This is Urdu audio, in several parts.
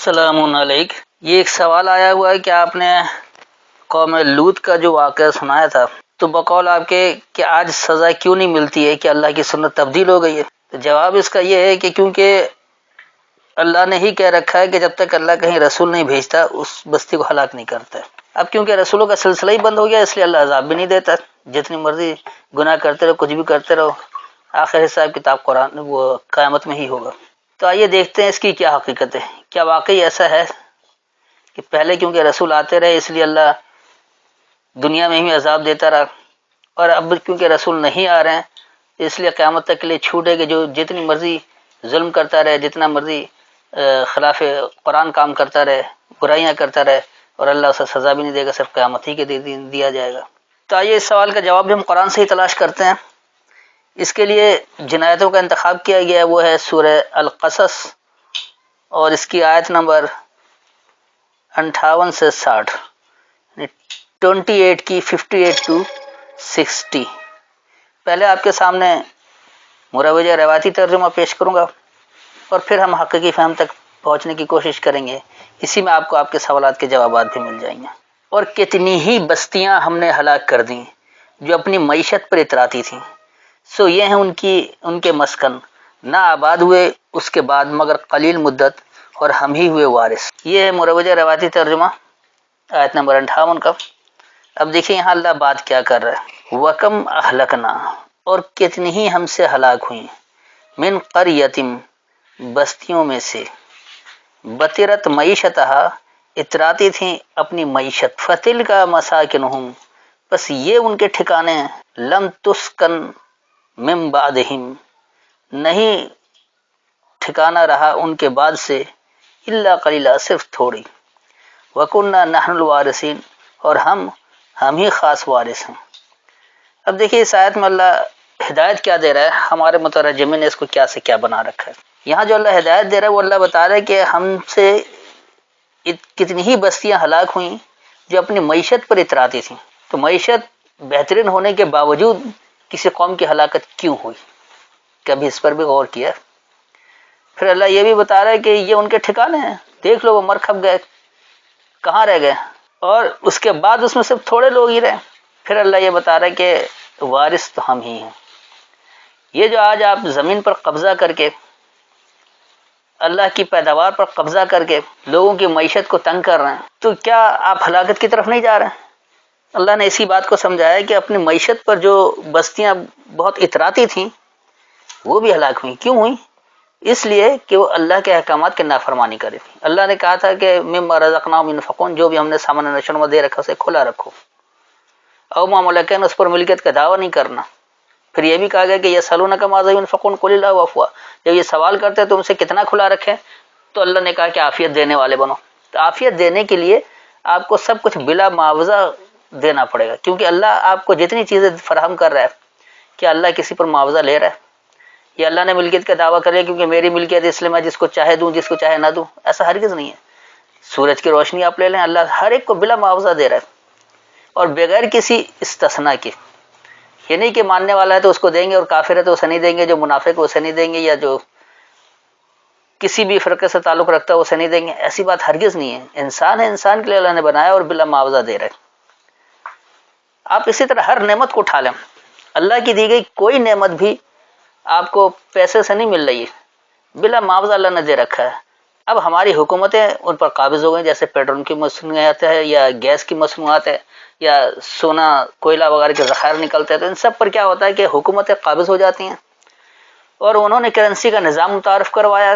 السلام علیکم۔ یہ ایک سوال آیا ہوا ہے کہ آپ نے قوم لوط کا جو واقعہ سنایا تھا تو بقول آپ کے کہ آج سزا کیوں نہیں ملتی ہے کہ اللہ کی سنت تبدیل ہو گئی ہے؟ تو جواب اس کا یہ ہے کہ کیونکہ اللہ نے ہی کہہ رکھا ہے کہ جب تک اللہ کہیں رسول نہیں بھیجتا اس بستی کو ہلاک نہیں کرتا ہے۔ اب کیونکہ رسولوں کا سلسلہ ہی بند ہو گیا اس لیے اللہ عذاب بھی نہیں دیتا، جتنی مرضی گناہ کرتے رہو، کچھ بھی کرتے رہو، آخر حساب کتاب قرآن وہ قیامت میں ہی ہوگا۔ تو آئیے دیکھتے ہیں اس کی کیا حقیقت ہے۔ کیا واقعی ایسا ہے کہ پہلے کیونکہ رسول آتے رہے اس لیے اللہ دنیا میں ہی عذاب دیتا رہا، اور اب کیونکہ رسول نہیں آ رہے ہیں اس لیے قیامت تک کے لیے چھوٹ ہے کہ جو جتنی مرضی ظلم کرتا رہے، جتنا مرضی خلاف قرآن کام کرتا رہے، برائیاں کرتا رہے، اور اللہ اسے سزا بھی نہیں دے گا، صرف قیامت ہی کے دیا جائے گا۔ تو آئیے اس سوال کا جواب بھی ہم قرآن سے ہی تلاش کرتے ہیں۔ اس کے لیے جن آیتوں کا انتخاب کیا گیا ہے وہ ہے سورہ القصص، اور اس کی آیت نمبر 58 سے 60، 28 کی 58 to 60۔ پہلے آپ کے سامنے مروج روایتی ترجمہ پیش کروں گا اور پھر ہم حقیقی فہم تک پہنچنے کی کوشش کریں گے۔ اسی میں آپ کو آپ کے سوالات کے جوابات بھی مل جائیں گے۔ اور کتنی ہی بستیاں ہم نے ہلاک کر دیں جو اپنی معیشت پر اتراتی تھیں، سو یہ ہیں ان کے مسکن، نہ آباد ہوئے اس کے بعد مگر قلیل مدت، اور ہم ہی ہوئے وارث۔ یہ ہے مروج روایتی ترجمہ آیت نمبر 58 کا۔ اب دیکھیں یہاں اللہ بات کیا کر رہا ہے۔ وَكَمْ أَهْلَكْنَا، اور کتنی ہی ہم سے ہلاک ہوئیں، من قریتم، بستیوں میں سے، بطرت معیشتہا، اتراتی تھیں اپنی معیشت، فتل کا مساکنہم، بس یہ ان کے ٹھکانے ہیں، لم تسکن من بعدہم، نہیں ٹھکانہ رہا ان کے بعد سے، الا قلیلا، صرف تھوڑی، وکننا نحن الوارثین، اور ہم ہی خاص وارث ہیں۔ اب دیکھیے اس آیت میں اللہ ہدایت کیا دے رہا ہے، ہمارے مترجمین نے اس کو کیا سے کیا بنا رکھا ہے۔ یہاں جو اللہ ہدایت دے رہا ہے وہ اللہ بتا رہا ہے کہ ہم سے کتنی ہی بستیاں ہلاک ہوئیں جو اپنی معیشت پر اتراتی تھیں، تو معیشت بہترین ہونے کے باوجود کسی قوم کی ہلاکت کیوں ہوئی، کبھی اس پر بھی غور کیا؟ پھر اللہ یہ بھی بتا رہا ہے کہ یہ ان کے ٹھکانے ہیں، دیکھ لو وہ مر کھپ گئے، کہاں رہ گئے، اور اس کے بعد اس میں صرف تھوڑے لوگ ہی رہے۔ پھر اللہ یہ بتا رہا ہے کہ وارث تو ہم ہی ہیں۔ یہ جو آج آپ زمین پر قبضہ کر کے، اللہ کی پیداوار پر قبضہ کر کے لوگوں کی معیشت کو تنگ کر رہے ہیں، تو کیا آپ ہلاکت کی طرف نہیں جا رہے ہیں؟ اللہ نے اسی بات کو سمجھایا کہ اپنی معیشت پر جو بستیاں بہت اتراتی تھیں وہ بھی ہلاک ہوئیں۔ کیوں ہوئیں؟ اس لیے کہ وہ اللہ کے احکامات کی نافرمانی کرے تھی۔ اللہ نے کہا تھا کہ مما رزقناہم ينفقون، جو بھی ہم نے سامان نشو دے رکھا اسے کھلا رکھو، او ما ملکن، اس پر ملکیت کا دعویٰ نہیں کرنا۔ پھر یہ بھی کہا گیا کہ یسألونک ماذا ينفقون قل اللہ عفوا، جب یہ سوال کرتے ہیں تو ان سے کتنا کھلا رکھیں، تو اللہ نے کہا کہ عافیت دینے والے بنو۔ تو عافیت دینے کے لیے آپ کو سب کچھ بلا معاوضہ دینا پڑے گا، کیونکہ اللہ آپ کو جتنی چیزیں فراہم کر رہا ہے، کیا اللہ کسی پر معاوضہ لے رہا ہے؟ یا اللہ نے ملکیت کا دعویٰ کر لیا کیونکہ میری ملکیت اس لیے میں جس کو چاہے دوں، جس کو چاہے نہ دوں؟ ایسا ہرگز نہیں ہے۔ سورج کی روشنی آپ لے لیں، اللہ ہر ایک کو بلا معاوضہ دے رہا ہے، اور بغیر کسی استثناء کے۔ یہ نہیں کہ ماننے والا ہے تو اس کو دیں گے اور کافر ہے تو اسے نہیں دیں گے، جو منافق ہے اسے نہیں دیں گے، یا جو کسی بھی فرقے سے تعلق رکھتا ہے اسے نہیں دیں گے، ایسی بات ہرگز نہیں ہے۔ انسان ہے، انسان کے لیے اللہ نے بنایا اور بلا معاوضہ دے رہا ہے۔ آپ اسی طرح ہر نعمت کو اٹھا لیں، اللہ کی دی گئی کوئی نعمت بھی آپ کو پیسے سے نہیں مل رہی ہے، بلا معاوضہ اللہ نے دے رکھا ہے۔ اب ہماری حکومتیں ان پر قابض ہو گئی، جیسے پیٹرول کی مصنوعات ہے، یا گیس کی مصنوعات ہے، یا سونا کوئلہ وغیرہ کے ذخائر نکلتے ہیں، تو ان سب پر کیا ہوتا ہے کہ حکومتیں قابض ہو جاتی ہیں، اور انہوں نے کرنسی کا نظام متعارف کروایا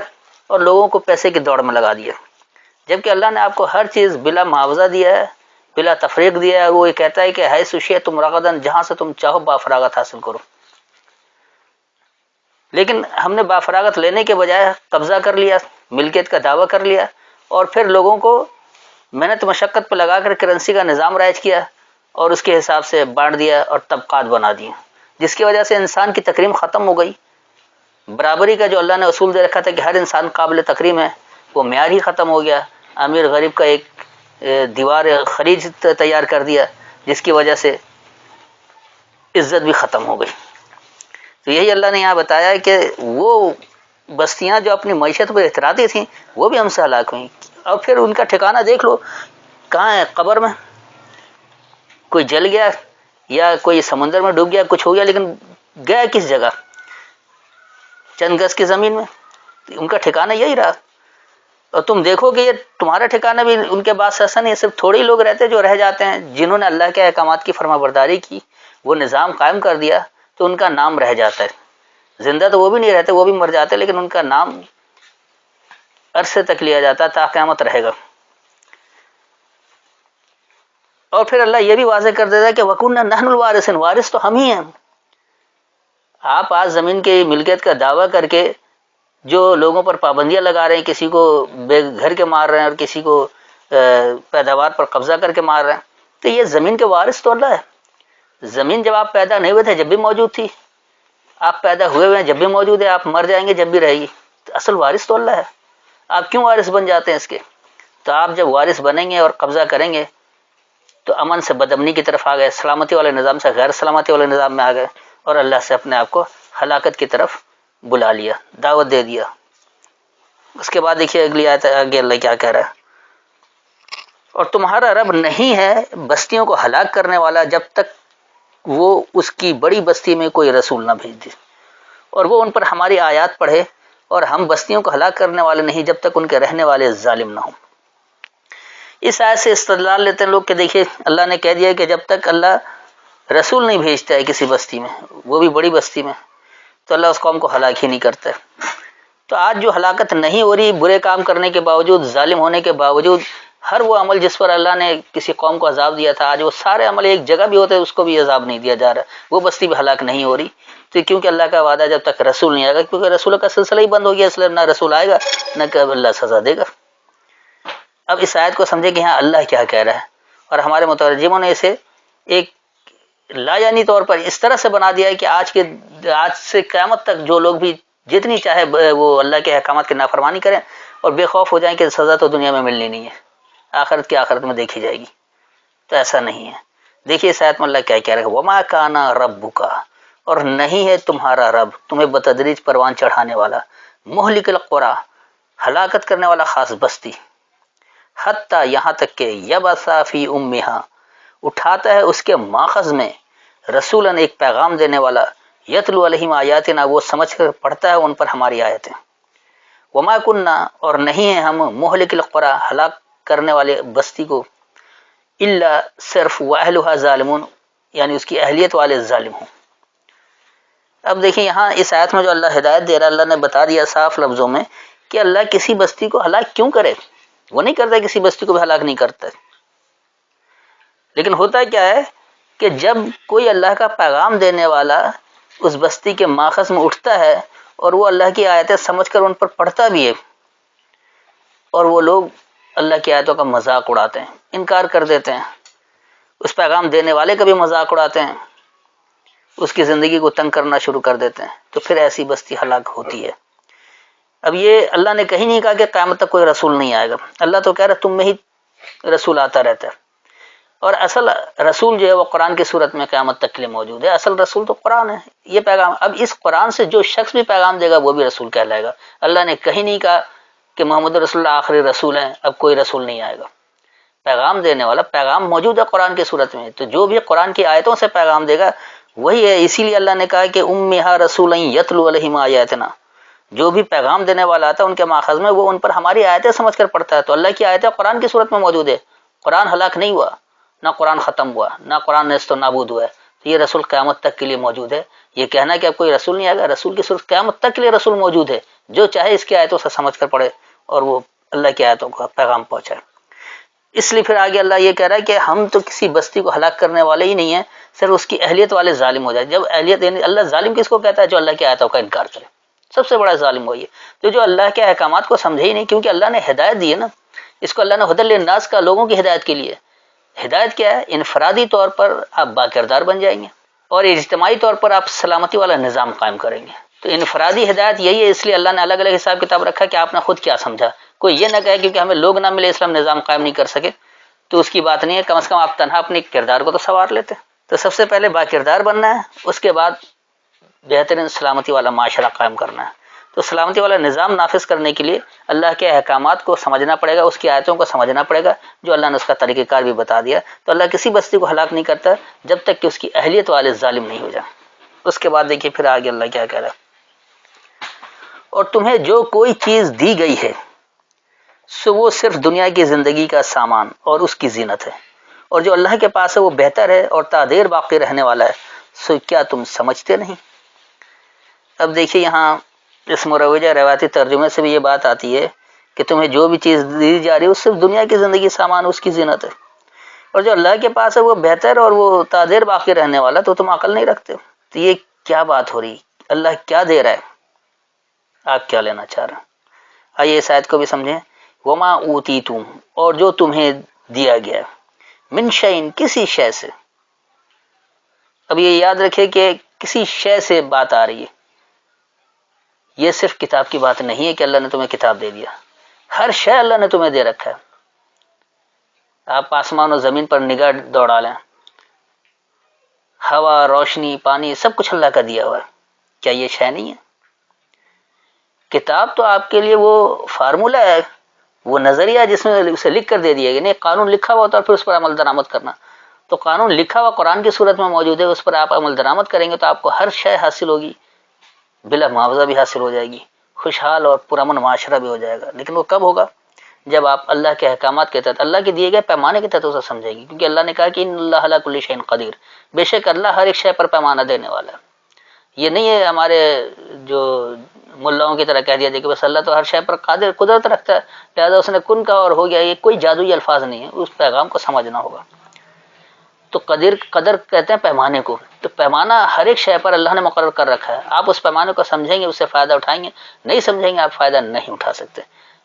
اور لوگوں کو پیسے کی دوڑ میں لگا دیا، جبکہ اللہ نے آپ کو ہر چیز بلا معاوضہ دیا ہے، بلا تفریق دیا ہے۔ وہ یہ کہتا ہے کہ حیث شئتم رغداً، جہاں سے تم چاہو بافراغت حاصل کرو، لیکن ہم نے بافراغت لینے کے بجائے قبضہ کر لیا، ملکیت کا دعویٰ کر لیا، اور پھر لوگوں کو محنت مشقت پہ لگا کر کرنسی کا نظام رائج کیا اور اس کے حساب سے بانٹ دیا اور طبقات بنا دیے، جس کی وجہ سے انسان کی تکریم ختم ہو گئی۔ برابری کا جو اللہ نے اصول دے رکھا تھا کہ ہر انسان قابل تکریم ہے، وہ معیار ہی ختم ہو گیا۔ امیر غریب کا ایک دیوار خلیج تیار کر دیا، جس کی وجہ سے عزت بھی ختم ہو گئی۔ تو یہی اللہ نے یہاں بتایا کہ وہ بستیاں جو اپنی معیشت پر اتراتی تھیں وہ بھی ہم سے ہلاک ہوئیں۔ اور پھر ان کا ٹھکانہ دیکھ لو کہاں ہے، قبر میں، کوئی جل گیا یا کوئی سمندر میں ڈوب گیا، کچھ ہو گیا، لیکن گیا کس جگہ؟ چند گز کی زمین میں، ان کا ٹھکانہ یہی رہا۔ اور تم دیکھو کہ یہ تمہارا ٹھکانہ بھی ان کے بعد ایسا نہیں، صرف تھوڑے ہی لوگ رہتے جو رہ جاتے ہیں، جنہوں نے اللہ کے احکامات کی فرما برداری کی، وہ نظام قائم کر دیا، تو ان کا نام رہ جاتا ہے۔ زندہ تو وہ بھی نہیں رہتے، وہ بھی مر جاتے، لیکن ان کا نام عرصے تک لیا جاتا ہے، تا قیامت رہے گا۔ اور پھر اللہ یہ بھی واضح کر دیتا ہے کہ وَكُنَّا نَحْنُ الْوَارِثُونَ، وارث تو ہم ہی ہیں۔ آپ آج زمین کی ملکیت کا دعویٰ کر کے جو لوگوں پر پابندیاں لگا رہے ہیں، کسی کو بے گھر کے مار رہے ہیں اور کسی کو پیداوار پر قبضہ کر کے مار رہے ہیں، تو یہ زمین کے وارث تو اللہ ہے۔ زمین جب آپ پیدا نہیں ہوئے تھے جب بھی موجود تھی، آپ پیدا ہوئے ہوئے ہیں جب بھی موجود ہے، آپ مر جائیں گے جب بھی رہے گی، تو اصل وارث تو اللہ ہے۔ آپ کیوں وارث بن جاتے ہیں اس کے؟ تو آپ جب وارث بنیں گے اور قبضہ کریں گے تو امن سے بدامنی کی طرف آ گئے، سلامتی والے نظام سے غیر سلامتی والے نظام میں آ گئے، اور اللہ سے اپنے آپ کو ہلاکت کی طرف بلا لیا، دعوت دے دیا۔ اس کے بعد دیکھیے اگلی آیت آگے اللہ کیا کہہ رہا ہے، اور تمہارا رب نہیں ہے بستیوں کو ہلاک کرنے والا جب تک وہ اس کی بڑی بستی میں کوئی رسول نہ بھیج دے، اور وہ ان پر ہماری آیات پڑھے، اور ہم بستیوں کو ہلاک کرنے والے نہیں جب تک ان کے رہنے والے ظالم نہ ہوں۔ اس آیت سے استدلال لیتے ہیں لوگ کہ دیکھیے اللہ نے کہہ دیا کہ جب تک اللہ رسول نہیں بھیجتا ہے کسی بستی میں، وہ بھی بڑی بستی میں، تو اللہ اس قوم کو ہلاک ہی نہیں کرتا ہے۔ تو آج جو ہلاکت نہیں ہو رہی، برے کام کرنے کے باوجود، ظالم ہونے کے باوجود، ہر وہ عمل جس پر اللہ نے کسی قوم کو عذاب دیا تھا، آج وہ سارے عمل ایک جگہ بھی ہوتے ہیں اس کو بھی عذاب نہیں دیا جا رہا، وہ بستی بھی ہلاک نہیں ہو رہی۔ تو کیونکہ اللہ کا وعدہ جب تک رسول نہیں آئے گا، کیونکہ رسول کا سلسلہ ہی بند ہو گیا، اس لیے نہ رسول آئے گا نہ کہ اللہ سزا دے گا۔ اب اس آیت کو سمجھے کہ ہاں اللہ کیا کہہ رہا ہے، اور ہمارے مترجموں نے اسے ایک لایعنی طور پر اس طرح سے بنا دیا ہے کہ آج سے قیامت تک جو لوگ بھی جتنی چاہے وہ اللہ کے احکامات کی نافرمانی کریں اور بے خوف ہو جائیں کہ سزا تو دنیا میں ملنی نہیں ہے، آخرت کی آخرت میں دیکھی جائے گی، تو ایسا نہیں ہے۔ دیکھیے اس آیت میں اللہ کیا کہہ رہا ہے، وَمَا كَانَ رَبُّكَ، اور نہیں ہے تمہارا رب تمہیں بتدریج پروان چڑھانے والا، مہلک القریٰ، ہلاکت کرنے والا خاص بستی، حتیٰ یہاں تک کہ یبعث فی امہا، اٹھاتا ہے اس کے ماخذ میں، رسولاً ایک پیغام دینے والا، یتلو علیہم آیاتنا، وہ سمجھ کر پڑھتا ہے ان پر ہماری آیتیں، وما کننا، اور نہیں ہیں ہم، مہلک القریٰ، ہلاک کرنے والے بستی کو، الا صرف واہلھا ظالمون، یعنی اس کی اہلیت والے ظالم ہوں۔ اب دیکھیں یہاں اس آیت میں جو اللہ ہدایت دے رہا ہے، اللہ نے بتا دیا صاف لفظوں میں کہ اللہ کسی بستی کو ہلاک کیوں کرے، وہ نہیں کرتا، کسی بستی کو بھی ہلاک نہیں کرتا، لیکن ہوتا کیا ہے کہ جب کوئی اللہ کا پیغام دینے والا اس بستی کے ماخذ میں اٹھتا ہے اور وہ اللہ کی آیتیں سمجھ کر ان پر پڑھتا بھی ہے، اور وہ لوگ اللہ کی آیتوں کا مذاق اڑاتے ہیں، انکار کر دیتے ہیں، اس پیغام دینے والے کا بھی مذاق اڑاتے ہیں، اس کی زندگی کو تنگ کرنا شروع کر دیتے ہیں، تو پھر ایسی بستی ہلاک ہوتی ہے۔ اب یہ اللہ نے کہیں نہیں کہا کہ قیامت تک کوئی رسول نہیں آئے گا، اللہ تو کہہ رہا ہے تم میں ہی رسول آتا رہتا ہے، اور اصل رسول جو ہے وہ قرآن کی صورت میں قیامت تک کے لیے موجود ہے، اصل رسول تو قرآن ہے، یہ پیغام۔ اب اس قرآن سے جو شخص بھی پیغام دے گا وہ بھی رسول کہلائے گا۔ اللہ نے کہیں نہیں کہا کہ محمد رسول اللہ آخری رسول ہیں، اب کوئی رسول نہیں آئے گا۔ پیغام دینے والا پیغام موجود ہے قرآن کی صورت میں، تو جو بھی قرآن کی آیتوں سے پیغام دے گا وہی ہے۔ اسی لیے اللہ نے کہا کہ امہا رسولا یتلو علیہم آیاتنا، جو بھی پیغام دینے والا آتا ہے ان کے ماخذ میں وہ ان پر ہماری آیتیں سمجھ کر پڑھتا ہے، تو اللہ کی آیتیں قرآن کی صورت میں موجود ہے۔ قرآن ہلاک نہیں ہوا، نہ قرآن ختم ہوا، نہ قرآن نیست و نابود ہوا ہے، تو یہ رسول قیامت تک کے لیے موجود ہے۔ یہ کہنا کہ اب کوئی رسول نہیں آئے گا، رسول کی صورت قیامت تک کے لیے رسول موجود ہے، جو چاہے اس کی آیتوں سے سمجھ کر پڑھے اور وہ اللہ کی آیتوں کا پیغام پہنچائے۔ اس لیے پھر آگے اللہ یہ کہہ رہا ہے کہ ہم تو کسی بستی کو ہلاک کرنے والے ہی نہیں ہیں، صرف اس کی اہلیت والے ظالم ہو جائے۔ جب اہلیت، یعنی اللہ ظالم کس کو کہتا ہے؟ جو اللہ کی آیتوں کا انکار کرے، سب سے بڑا ظالم وہی ہے۔ تو جو اللہ کے احکامات کو سمجھے ہی نہیں، کیونکہ اللہ نے ہدایت دی ہے نا، اس کو اللہ نے ہدی للناس کا، لوگوں کی ہدایت کے لیے۔ ہدایت کیا ہے؟ انفرادی طور پر آپ باکردار بن جائیں گے، اور اجتماعی طور پر آپ سلامتی والا نظام قائم کریں گے۔ تو انفرادی ہدایت یہی ہے، اس لیے اللہ نے الگ الگ حساب کتاب رکھا کہ آپ نے خود کیا سمجھا۔ کوئی یہ نہ کہے کیونکہ ہمیں لوگ نہ ملے اسلام نظام قائم نہیں کر سکے، تو اس کی بات نہیں ہے، کم از کم آپ تنہا اپنے کردار کو تو سنوار لیتے۔ تو سب سے پہلے باکردار بننا ہے، اس کے بعد بہترین سلامتی والا معاشرہ قائم کرنا ہے۔ تو سلامتی والا نظام نافذ کرنے کے لیے اللہ کے احکامات کو سمجھنا پڑے گا، اس کی آیتوں کو سمجھنا پڑے گا، جو اللہ نے اس کا طریقہ کار بھی بتا دیا۔ تو اللہ کسی بستی کو ہلاک نہیں کرتا جب تک کہ اس کی اہلیت والے ظالم نہیں ہو جائیں۔ اس کے بعد دیکھیے پھر آگے اللہ کیا کہہ رہا ہے، اور تمہیں جو کوئی چیز دی گئی ہے سو وہ صرف دنیا کی زندگی کا سامان اور اس کی زینت ہے، اور جو اللہ کے پاس ہے وہ بہتر ہے اور تا دیر باقی رہنے والا ہے، سو کیا تم سمجھتے نہیں؟ اب دیکھیے یہاں اس مروجہ روایتی ترجمے سے بھی یہ بات آتی ہے کہ تمہیں جو بھی چیز دی جا رہی ہے وہ صرف دنیا کی زندگی سامان اس کی زینت ہے، اور جو اللہ کے پاس ہے وہ بہتر اور وہ تا دیر باقی رہنے والا، تو تم عقل نہیں رکھتے۔ تو یہ کیا بات ہو رہی، اللہ کیا دے رہا ہے، آپ کیا لینا چاہ رہے ہیں؟ آئیے اس آیت کو بھی سمجھیں۔ وما اوتیتم، اور جو تمہیں دیا گیا، من شیء، کسی شے سے۔ اب یہ یاد رکھے کہ کسی شے سے بات آ رہی ہے، یہ صرف کتاب کی بات نہیں ہے کہ اللہ نے تمہیں کتاب دے دیا، ہر شے اللہ نے تمہیں دے رکھا ہے۔ آپ آسمان و زمین پر نگاہ دوڑا لیں، ہوا، روشنی، پانی، سب کچھ اللہ کا دیا ہوا ہے، کیا یہ شے نہیں ہے؟ کتاب تو آپ کے لیے وہ فارمولہ ہے، وہ نظریہ جس میں اسے لکھ کر دے دیا گیا، نہیں قانون لکھا ہوا ہوتا ہے پھر اس پر عمل درآمد کرنا، تو قانون لکھا ہوا قرآن کی صورت میں موجود ہے، اس پر آپ عمل درآمد کریں گے تو آپ کو ہر شے حاصل ہوگی، بلا معاوضہ بھی حاصل ہو جائے گی، خوشحال اور پرامن معاشرہ بھی ہو جائے گا۔ لیکن وہ کب ہوگا؟ جب آپ اللہ کے احکامات کے تحت، اللہ کے دیے گئے پیمانے کے تحت اسے سمجھیں گے، کیونکہ اللہ نے کہا کہ ان اللہ علی کل شیء قدیر، بے شک اللہ ہر ایک شے پر پیمانہ دینے والا ہے۔ یہ نہیں ہے ہمارے جو ملاؤں کی طرح کہہ دیا جائے کہ بس اللہ تو ہر شے پر قادر قدرت رکھتا ہے لہذا اس نے کن کا اور ہو گیا، یہ کوئی جادوئی الفاظ نہیں ہے، اس پیغام کو سمجھنا ہوگا۔ تو قدر کہتے ہیں پیمانے کو، تو پیمانہ ہر ایک شے پر اللہ نے مقرر کر رکھا ہے، آپ اس پیمانے کو سمجھیں گے، اس سے فائدہ اٹھائیں گے، نہیں سمجھیں گے آپ فائدہ نہیں اٹھا سکتے۔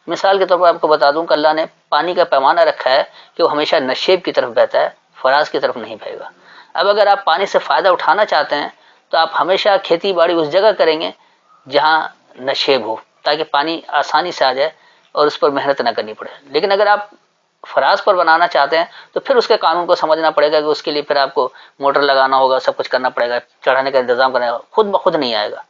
مثال کے طور پر آپ کو بتا دوں کہ اللہ نے پانی کا پیمانہ رکھا ہے کہ وہ ہمیشہ نشیب کی طرف بہتا ہے، فراز کی طرف نہیں بہے گا۔ اب اگر آپ پانی سے فائدہ اٹھانا چاہتے ہیں تو آپ ہمیشہ کھیتی باڑی اس جگہ کریں گے جہاں نشیب ہو، تاکہ پانی آسانی سے آ جائے اور اس پر محنت نہ کرنی پڑے۔ لیکن اگر آپ فراز پر بنانا چاہتے ہیں تو پھر اس کے قانون کو سمجھنا پڑے گا کہ اس کے لیے پھر آپ کو موٹر لگانا ہوگا، سب کچھ کرنا پڑے گا، چڑھانے کا انتظام کرنا ہوگا، خود بخود نہیں آئے گا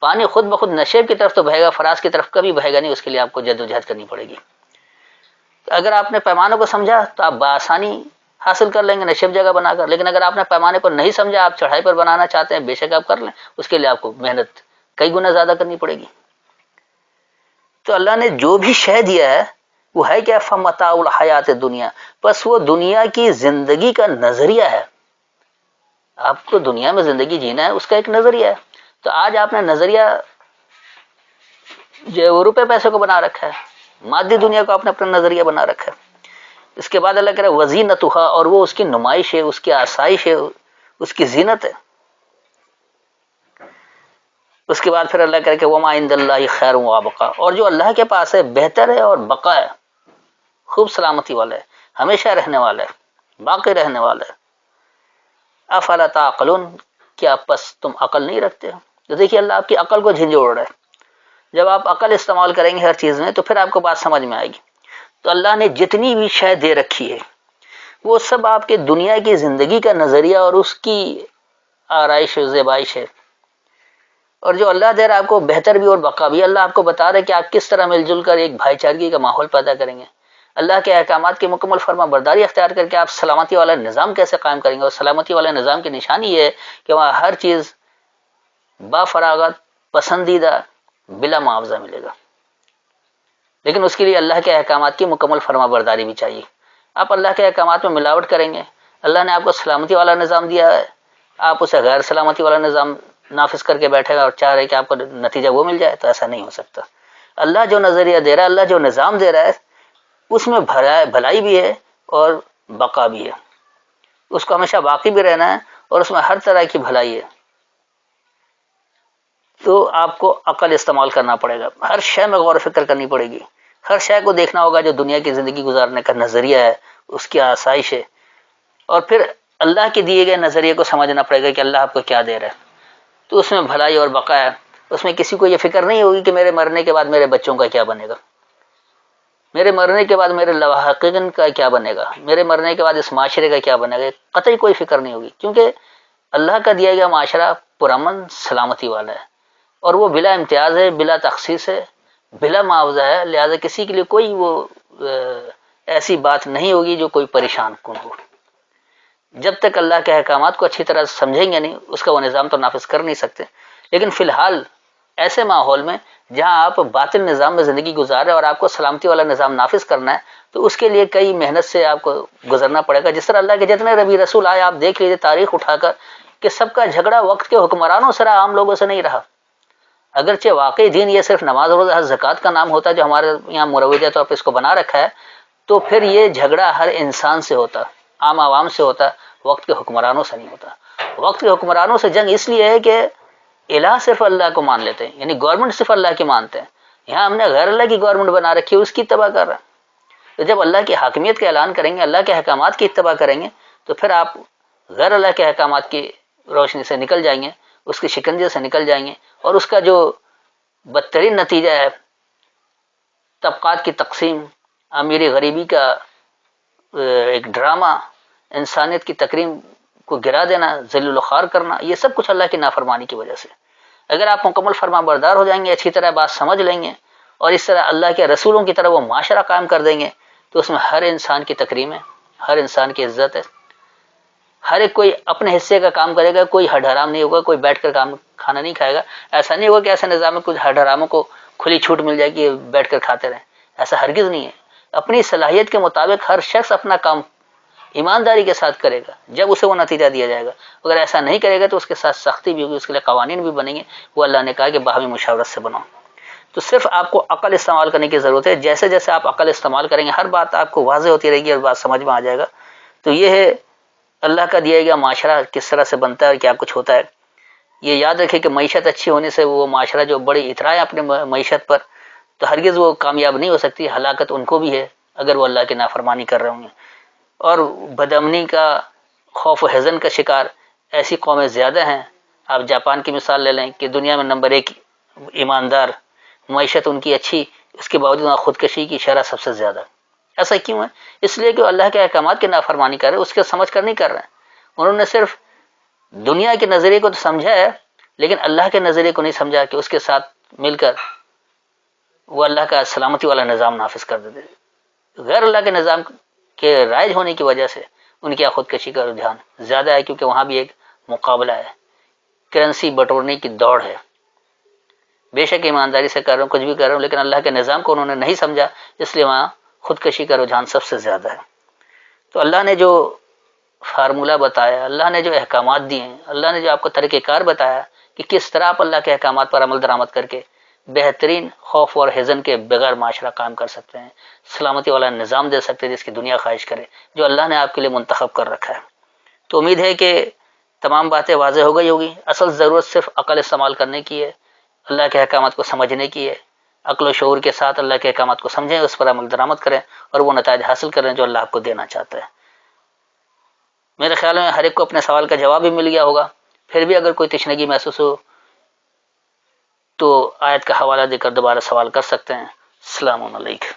پانی، خود بخود نشیب کی طرف تو بہے گا، فراز کی طرف کبھی بہے گا نہیں، اس کے لیے آپ کو جدوجہد کرنی پڑے گی۔ اگر آپ نے پیمانوں کو سمجھا تو آپ بآسانی حاصل کر لیں گے نشیب جگہ بنا کر، لیکن اگر آپ نے پیمانے کو نہیں سمجھا، آپ چڑھائی پر بنانا چاہتے ہیں، بے شک آپ کر لیں، اس کے لیے آپ کو محنت کئی گنا زیادہ کرنی پڑے گی۔ تو اللہ نے جو بھی شے دیا ہے وہ ہے کیا؟ فمتاع الحیات دنیا، بس وہ دنیا کی زندگی کا نظریہ ہے، آپ کو دنیا میں زندگی جینا ہے اس کا ایک نظریہ ہے۔ تو آج آپ نے نظریہ جو ہے وہ روپے پیسے کو بنا رکھا ہے، مادی دنیا کو آپ نے اپنا نظریہ بنا رکھا ہے۔ اس کے بعد اللہ کہہ رہا ہے وزینتھا، اور وہ اس کی نمائش ہے، اس کی آسائش ہے، اس کی زینت ہے۔ اس کے بعد پھر اللہ کہہ رہا ہے کہ وما عند اللہ خیر و ابقا، اور جو اللہ کے پاس ہے بہتر ہے اور بقا ہے، خوب سلامتی والا ہے، ہمیشہ رہنے والا ہے، باقی رہنے والا ہے۔ افلا تعقلون، کیا پس تم عقل نہیں رکھتے ہو؟ تو دیکھیے اللہ آپ کی عقل کو جھنجھوڑ رہا ہے، جب آپ عقل استعمال کریں گے ہر چیز میں تو پھر آپ کو بات سمجھ میں آئے گی۔ تو اللہ نے جتنی بھی شے دے رکھی ہے وہ سب آپ کے دنیا کی زندگی کا نظریہ اور اس کی آرائش و زیبائش ہے، اور جو اللہ دے رہا ہے آپ کو بہتر بھی اور بقا بھی۔ اللہ آپ کو بتا رہا ہے کہ آپ کس طرح مل جل کر ایک بھائی چارگی کا ماحول پیدا کریں گے، اللہ کے احکامات کی مکمل فرما برداری اختیار کر کے آپ سلامتی والا نظام کیسے قائم کریں گے، اور سلامتی والے نظام کی نشانی یہ ہے کہ وہاں ہر چیز با فراغت، پسندیدہ، بلا معاوضہ ملے گا، لیکن اس کے لیے اللہ کے احکامات کی مکمل فرما برداری بھی چاہیے۔ آپ اللہ کے احکامات میں ملاوٹ کریں گے، اللہ نے آپ کو سلامتی والا نظام دیا ہے، آپ اسے غیر سلامتی والا نظام نافذ کر کے بیٹھے گا اور چاہ رہے کہ آپ کو نتیجہ وہ مل جائے، تو ایسا نہیں ہو سکتا۔ اللہ جو نظریہ دے رہا ہے، اللہ جو نظام دے رہا ہے، اس میں بھلائی بھی ہے اور بقا بھی ہے، اس کو ہمیشہ باقی بھی رہنا ہے اور اس میں ہر طرح کی بھلائی ہے۔ تو آپ کو عقل استعمال کرنا پڑے گا، ہر شے میں غور و فکر کرنی پڑے گی، ہر شے کو دیکھنا ہوگا جو دنیا کی زندگی گزارنے کا نظریہ ہے، اس کی آسائش ہے، اور پھر اللہ کے دیے گئے نظریے کو سمجھنا پڑے گا کہ اللہ آپ کو کیا دے رہا ہے، تو اس میں بھلائی اور بقا ہے۔ اس میں کسی کو یہ فکر نہیں ہوگی کہ میرے مرنے کے بعد میرے بچوں کا کیا بنے گا، میرے مرنے کے بعد میرے لاحقین کا کیا بنے گا، میرے مرنے کے بعد اس معاشرے کا کیا بنے گا، قطعی کوئی فکر نہیں ہوگی، کیونکہ اللہ کا دیا گیا معاشرہ پرامن سلامتی والا ہے، اور وہ بلا امتیاز ہے، بلا تخصیص ہے، بلا معاوضہ ہے، لہذا کسی کے لیے کوئی وہ ایسی بات نہیں ہوگی جو کوئی پریشان کن ہو۔ جب تک اللہ کے احکامات کو اچھی طرح سمجھیں گے نہیں، اس کا وہ نظام تو نافذ کر نہیں سکتے۔ لیکن فی الحال ایسے ماحول میں جہاں آپ باطل نظام میں زندگی گزار رہے اور آپ کو سلامتی والا نظام نافذ کرنا ہے، تو اس کے لیے کئی محنت سے آپ کو گزرنا پڑے گا۔ جس طرح اللہ کے جتنے نبی رسول آئے، آپ دیکھ لیجیے تاریخ اٹھا کر کہ سب کا جھگڑا وقت کے حکمرانوں سے رہا، عام لوگوں سے نہیں رہا۔ اگرچہ واقعی دین یہ صرف نماز روزہ حج زکوٰۃ کا نام ہوتا ہے جو ہمارے یہاں مروجہ طور پہ اس کو بنا رکھا ہے، تو پھر یہ جھگڑا ہر انسان سے ہوتا، عام عوام سے ہوتا، وقت کے حکمرانوں سے نہیں ہوتا۔ وقت کے حکمرانوں سے جنگ اس لیے ہے کہ الہ صرف اللہ کو مان لیتے ہیں، یعنی گورنمنٹ صرف اللہ کی مانتے ہیں۔ یہاں ہم نے غیر اللہ کی گورنمنٹ بنا رکھی ہے، اس کی اتباع کر رہے ہیں۔ تو جب اللہ کی حاکمیت کا اعلان کریں گے، اللہ کے احکامات کی اتباع کریں گے، تو پھر آپ غیر اللہ کے احکامات کی روشنی سے نکل جائیں گے، اس کے شکنجے سے نکل جائیں گے، اور اس کا جو بدترین نتیجہ ہے طبقات کی تقسیم، امیری غریبی کا ایک ڈرامہ، انسانیت کی تکریم کو گرا دینا، ذلیل و خوار کرنا، یہ سب کچھ اللہ کی نافرمانی کی وجہ سے۔ اگر آپ مکمل فرما بردار ہو جائیں گے، اچھی طرح بات سمجھ لیں گے اور اس طرح اللہ کے رسولوں کی طرح وہ معاشرہ قائم کر دیں گے، تو اس میں ہر انسان کی تکریم ہے، ہر انسان کی عزت ہے، ہر ایک کوئی اپنے حصے کا کام کرے گا، کوئی حد حرام نہیں ہوگا، کوئی بیٹھ کر کھانا نہیں کھائے گا۔ ایسا نہیں ہوگا کہ ایسے نظام میں کچھ حد حراموں کو کھلی چھوٹ مل جائے کہ بیٹھ کر کھاتے رہیں، ایسا ہرگز نہیں ہے۔ اپنی صلاحیت کے مطابق ہر شخص اپنا کام ایمانداری کے ساتھ کرے گا، جب اسے وہ نتیجہ دیا جائے گا۔ اگر ایسا نہیں کرے گا تو اس کے ساتھ سختی بھی ہوگی، اس کے لیے قوانین بھی بنیں گے۔ وہ اللہ نے کہا کہ باہمی مشاورت سے بناؤ۔ تو صرف آپ کو عقل استعمال کرنے کی ضرورت ہے۔ جیسے جیسے آپ عقل استعمال کریں گے، ہر بات آپ کو واضح ہوتی رہے گی اور بات سمجھ میں آ جائے گا۔ تو یہ ہے اللہ کا دیا گیا معاشرہ کس طرح سے بنتا ہے اور کیا کچھ ہوتا ہے۔ یہ یاد رکھے کہ معیشت اچھی ہونے سے وہ معاشرہ جو بڑی اترائے اپنے معیشت پر، تو ہرگز وہ کامیاب نہیں ہو سکتی، ہلاکت ان کو بھی ہے اگر وہ اللہ کی نافرمانی کر رہے ہوں گے۔ اور بدامنی کا، خوف و حزن کا شکار ایسی قومیں زیادہ ہیں۔ آپ جاپان کی مثال لے لیں کہ دنیا میں نمبر 1 ایماندار، معیشت ان کی اچھی، اس کے باوجود خودکشی کی شرح سب سے زیادہ۔ ایسا کیوں ہے؟ اس لیے کہ اللہ کے احکامات کی نافرمانی کر رہے ہیں، اس کے سمجھ کر نہیں کر رہے ہیں۔ انہوں نے صرف دنیا کے نظریے کو تو سمجھا ہے، لیکن اللہ کے نظریے کو نہیں سمجھا کہ اس کے ساتھ مل کر وہ اللہ کا سلامتی والا نظام نافذ کر دیتے۔ غیر اللہ کے نظام کے رائج ہونے کی وجہ سے ان کی خودکشی کا رجحان زیادہ ہے، کیونکہ وہاں بھی ایک مقابلہ ہے، کرنسی بٹورنے کی دوڑ ہے۔ بے شک ایمانداری سے کر رہا ہوں، کچھ بھی کر رہا ہوں، لیکن اللہ کے نظام کو انہوں نے نہیں سمجھا، اس لیے وہاں خودکشی کا رجحان سب سے زیادہ ہے۔ تو اللہ نے جو فارمولہ بتایا، اللہ نے جو احکامات دیے ہیں، اللہ نے جو آپ کو طریقہ کار بتایا کہ کس طرح آپ اللہ کے احکامات پر عمل درآمد کر کے بہترین خوف اور حزن کے بغیر معاشرہ قائم کر سکتے ہیں، سلامتی والا نظام دے سکتے ہیں جس کی دنیا خواہش کرے، جو اللہ نے آپ کے لیے منتخب کر رکھا ہے۔ تو امید ہے کہ تمام باتیں واضح ہو گئی ہوگی۔ اصل ضرورت صرف عقل استعمال کرنے کی ہے، اللہ کے احکامات کو سمجھنے کی ہے۔ عقل و شعور کے ساتھ اللہ کے احکامات کو سمجھیں، اس پر عمل درآمد کریں اور وہ نتائج حاصل کریں جو اللہ آپ کو دینا چاہتا ہے۔ میرے خیال میں ہر ایک کو اپنے سوال کا جواب بھی مل گیا ہوگا۔ پھر بھی اگر کوئی تشنگی محسوس ہو تو آیت کا حوالہ دے کر دوبارہ سوال کر سکتے ہیں۔ السلام علیکم۔